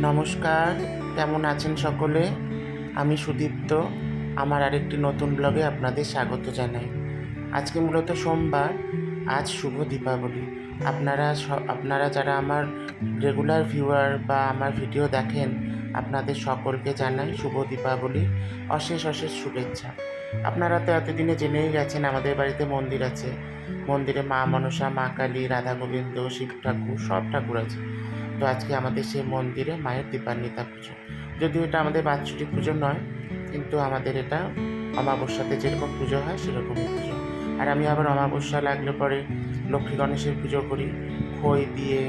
নমস্কার, কেমন আছেন সকলে? আমি সুদীপ্ত। আমার আরেকটি নতুন ব্লগে আপনাদের স্বাগত জানাই। আজকে মূলত সোমবার, আজ শুভ দীপাবলি। আপনারা যারা আমার রেগুলার ভিউয়ার বা আমার ভিডিও দেখেন, আপনাদের সকলকে জানাই শুভ দীপাবলি, অশেষ অশেষ শুভেচ্ছা। আপনারা তো এতদিনে জেনেই গেছেন আমাদের বাড়িতে মন্দির আছে। মন্দিরে মা মনসা, মা কালী, রাধা গোবিন্দ, শিব ঠাকুর, সব ঠাকুর আছে। তো আজকে আমাদের সেই মন্দিরে মায়ের দীপান্বিতা পুজো। যদিও এটা আমাদের বাৎসরিক পুজো নয়, কিন্তু আমাদের এটা অমাবস্যাতে যেরকম পুজো হয় সেরকমই পুজো। আর আমি আবার অমাবস্যা লাগলে পরে লক্ষ্মী গণেশের পুজো করি, খই দিয়ে,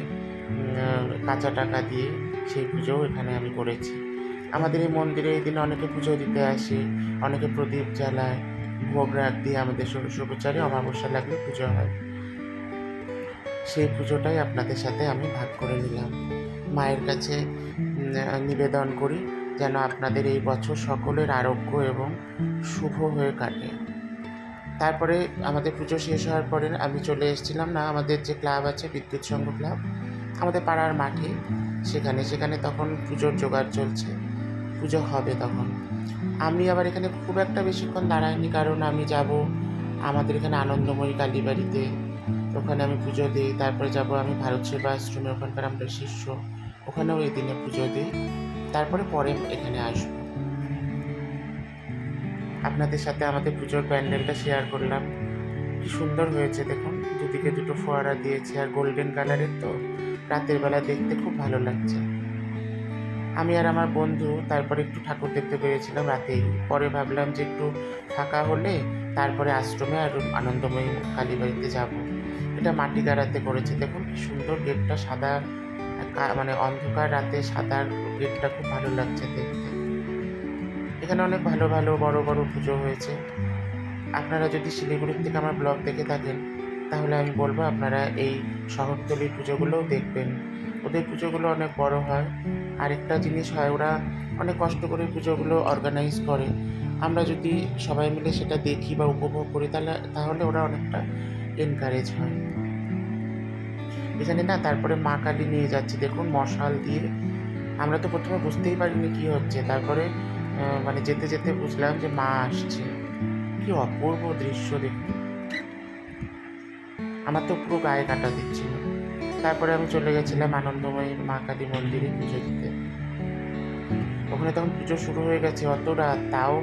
কাঁচা টাকা দিয়ে সেই পুজোও এখানে আমি করেছি। আমাদের এই মন্দিরে এই দিনে অনেকে পুজো দিতে আসে, অনেকে প্রদীপ জ্বালায়, ভোগ রাখ দিয়ে আমাদের ষোড়শোপচারে অমাবস্যা লাগলে পুজো হয়। সেই পুজোটাই আপনাদের সাথে আমি ভাগ করে নিলাম। মায়ের কাছে নিবেদন করি যেন আপনাদের এই বছর সকলের আরোগ্য এবং শুভ হয়ে কাটে। তারপরে আমাদের পুজো শেষ হওয়ার পরে আমি চলে এসেছিলাম আমাদের যে ক্লাব আছে, বিদ্যুৎ সংঘ ক্লাব, আমাদের পাড়ার মাঠে। সেখানে তখন পুজোর জোগাড় চলছে, পুজো হবে তখন। আমি আবার এখানে খুব একটা বেশিক্ষণ দাঁড়াইনি, কারণ আমি যাব আমাদের এখানে আনন্দময়ী কালীবাড়িতে, ওখানে আমি পুজো দিই। তারপরে যাব আমি ভারত সেবা আশ্রমে, ওখানকার আমরা শিষ্য, ওখানেও এই দিনে পুজো দিই। পরে এখানে আসবো। আপনাদের সাথে আমাদের পুজোর প্যান্ডেলটা শেয়ার করলাম। কি সুন্দর হয়েছে দেখুন, দুদিকে দুটো ফোয়ারা দিয়েছে, আর গোল্ডেন কালারের, তো রাতের বেলা দেখতে খুব ভালো লাগছে। আমি আর আমার বন্ধু তারপরে একটু ঠাকুর দেখতে পেরেছিলাম রাতেই। পরে ভাবলাম যে একটু ফাঁকা হলে তারপরে আশ্রমে আর আনন্দময়ী কালীবাড়িতে যাব। এটা মাটি গাড়াতে করেছে, দেখুন কি সুন্দর গেটটা, সাদা, মানে অন্ধকার রাতে সাদা গেটটা খুব ভালো লাগছে দেখতে। এখানে অনেক ভালো ভালো বড় বড় পুজো হয়েছে। আপনারা যদি শিলিগুড়ির থেকে আমার ব্লগ দেখে থাকেন, তাহলে আমি বলবো আপনারা এই শহরতলির পুজোগুলোও দেখবেন। ওদের পুজোগুলো অনেক বড় হয়। আরেকটা জিনিস হয়, ওরা অনেক কষ্ট করে পুজোগুলো অর্গানাইজ করে। আমরা যদি সবাই মিলে সেটা দেখি বা উপভোগ করি, তাহলে ওরা অনেকটা এনকারেজ হয়। এখানে তারপরে মা কালী নিয়ে যাচ্ছে, দেখুন মশাল দিয়ে। আমরা তো প্রথমে বুঝতেই পারিনি কী হচ্ছে, তারপরে মানে যেতে যেতে বুঝলাম যে মা আসছে। কি অপূর্ব দৃশ্য দেখুন, আমার তো পুরো গায়ে কাঁটা দিচ্ছিল। তারপরে আমি চলে গেছিলাম আনন্দময়ী মা কালী মন্দিরে পুজো দিতে। ওখানে তখন পুজো শুরু হয়ে গেছে, অত রাত, তাও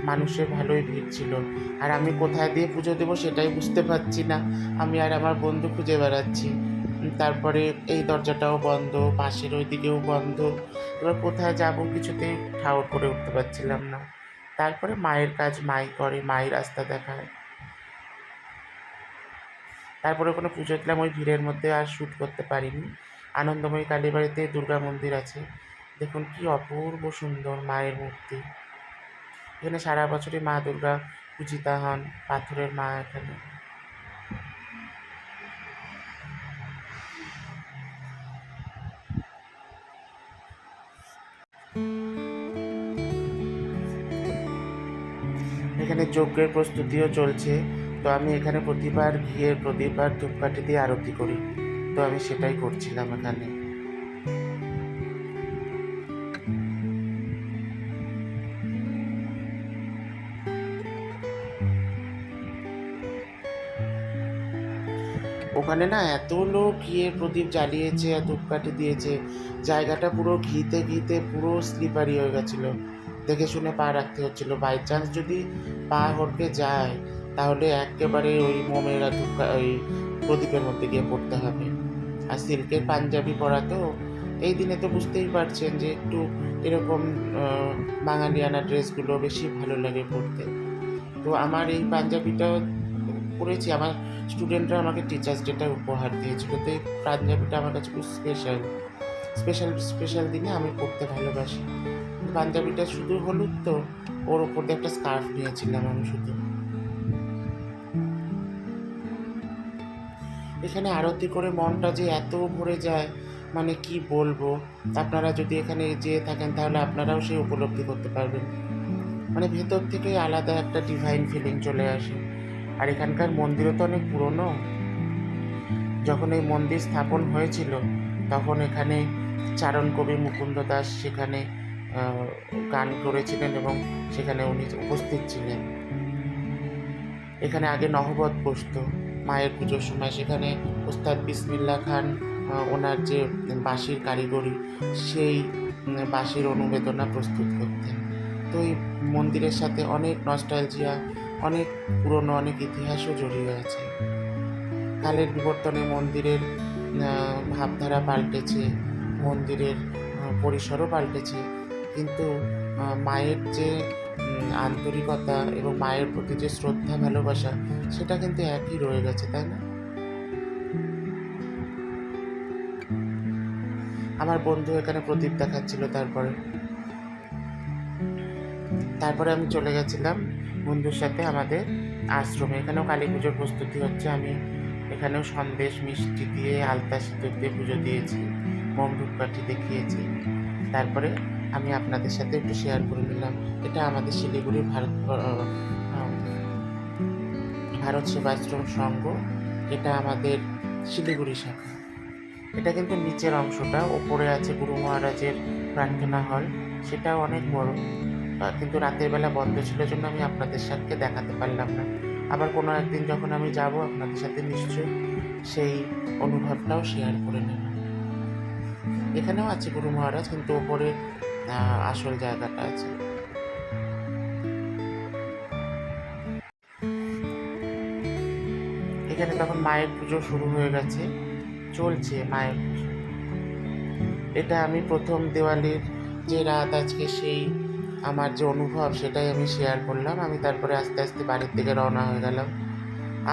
মানুষের ভালোই ভিড় ছিল। আর আমি কোথায় দিয়ে পুজো দেবো সেটাই বুঝতে পারছি না। আমি আর আমার বন্ধু খুঁজে বেড়াচ্ছি। তারপরে এই দরজাটাও বন্ধ, পাশের ওই দিকেও বন্ধ। এবার কোথায় যাব কিছুতেই ঠাউর করে উঠতে পারছিলাম না। তারপরে মায়ের কাজ মাই করে, মাই রাস্তা দেখায়। তারপরে ওখানে পুজো দিলাম, ওই ভিড়ের মধ্যে আর শ্যুট করতে পারিনি। আনন্দময়ী কালীবাড়িতে দুর্গা মন্দির আছে, দেখুন কি অপূর্ব সুন্দর মায়ের মূর্তি। এখানে সারা বছরই মা দুর্গা পূজিতা হন, পাথরের মা এখানে। এখানে যজ্ঞের প্রস্তুতিও চলছে। তো আমি এখানে প্রতিবার ঘিয়ের প্রদীপ আর ধূপকাঠি দিয়ে আরতি করি, তো আমি সেটাই করছিলাম এখানে। ওখানে এত লোক ঘিয়ের প্রদীপ জ্বালিয়েছে আর ধূপকাঠি দিয়েছে, জায়গাটা পুরো ঘিতে ঘিতে পুরো স্লিপারি হয়ে গেছিলো। দেখে শুনে পা রাখতে হচ্ছিলো, বাই চান্স যদি পা হড়কে যায় তাহলে একেবারে ওই মোমের আর ওই প্রদীপের মধ্যে গিয়ে পড়তে হবে। আর সিল্কের পাঞ্জাবি পরা, তো এই দিনে তো বুঝতেই পারছেন যে একটু এরকম বাঙালিয়ানা ড্রেসগুলো বেশি ভালো লাগে পরতে। তো আমার এই পাঞ্জাবিটাও পরেছি, আমার স্টুডেন্টরা আমাকে টিচার্স ডেটা উপহার দিয়েছিল। তো এই পাঞ্জাবিটা আমার কাছে খুব স্পেশাল দিনে আমি পরতে ভালোবাসি। পাঞ্জাবিটা শুধু হলুদ, তো ওর ওপর দিয়ে একটা স্কার্ফ নিয়েছিলাম আমি শুধু। এখানে আরতি করে মনটা যে এত ভরে যায়, মানে কি বলবো। আপনারা যদি এখানে যেয়ে থাকেন তাহলে আপনারাও সেই উপলব্ধি করতে পারবেন। মানে ভেতর থেকে আলাদা একটা ডিভাইন ফিলিং চলে আসে। আর এখানকার মন্দিরও তো অনেক পুরনো। যখন এই মন্দির স্থাপন হয়েছিল তখন এখানে চারণ কবি মুকুন্দ দাস সেখানে গান করেছিলেন এবং সেখানে উনি উপস্থিত ছিলেন। এখানে আগে নহবত বসতো মায়ের পুজোর সময়, সেখানে ওস্তাদ বিসমিল্লাহ খান ওনার যে বাঁশির কারিগরি, সেই বাঁশির অনুবেদনা প্রস্তুত করতেন। তো এই মন্দিরের সাথে অনেক নস্টালজিয়া, অনেক পুরনো অনেক ইতিহাসও জড়িয়ে আছে। কালের বিবর্তনে মন্দিরের ভাবধারা পাল্টেছে, মন্দিরের পরিসরও পাল্টেছে, কিন্তু মায়ের যে আন্তরিকতা এবং মায়ের প্রতি যে শ্রদ্ধা ভালোবাসা, সেটা কিন্তু একই রয়ে গেছে, তাই না? আমার বন্ধু এখানে প্রদীপ দেখাচ্ছিল। তারপরে আমি চলে গেছিলাম বন্ধুর সাথে আমাদের আশ্রমে। এখানেও কালী পুজোর প্রস্তুতি হচ্ছে। আমি এখানেও সন্দেশ মিষ্টি দিয়ে আলতা সিঁদুর দিয়ে পুজো দিয়েছি, মোম ধূপকাঠি দেখিয়েছি। তারপরে আমি আপনাদের সাথে একটু শেয়ার করে নিলাম। এটা আমাদের শিলিগুড়ির ভারত সেবাশ্রম সংঘ, এটা আমাদের শিলিগুড়ি শাখা। এটা কিন্তু নিচের অংশটা, ওপরে আছে গুরু মহারাজের প্রার্থনা হল, সেটাও অনেক বড়, কিন্তু রাতের বেলা বন্ধ ছিল জন্য আমি আপনাদের সাথে দেখাতে পারলাম না। আবার কোনো একদিন যখন আমি যাব আপনাদের সাথে নিশ্চয়ই সেই অনুভবটাও শেয়ার করে নেব। এখানেও আছে গুরু মহারাজ, কিন্তু ওপরে আসল জায়গাটা আছে। এখানে তখন মায়ের পুজো শুরু হয়ে গেছে, চলছে মায়ের পুজো। এটা আমি প্রথম দেওয়ালির যে রাত, আজকে সেই আমার যে অনুভব সেটাই আমি শেয়ার করলাম। আমি তারপরে আস্তে আস্তে বাড়ির দিকে রওনা হয়ে গেলাম।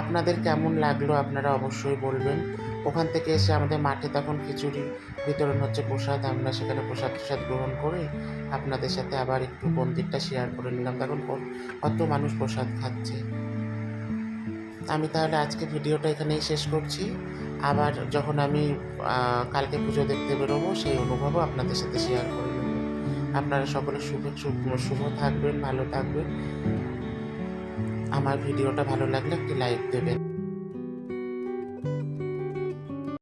আপনাদের কেমন লাগলো আপনারা অবশ্যই বলবেন। ওখান থেকে এসে আমাদের মাঠে তখন খিচুড়ি বিতরণ হচ্ছে, প্রসাদ। আমরা সেখানে প্রসাদ গ্রহণ করে আপনাদের সাথে আবার একটু মন্দিরটা শেয়ার করে নিলাম। তখন কত মানুষ প্রসাদ খাচ্ছে। আমি তাহলে আজকে ভিডিওটা এখানেই শেষ করছি। আবার যখন আমি কালকে পুজো দেখতে বেরোবো, সেই অনুভবও আপনাদের সাথে শেয়ার করে নেব। আপনারা সকলে শুভ থাকবেন, ভালো থাকবেন। আমার ভিডিওটা ভালো লাগলে একটি লাইক দেবেন।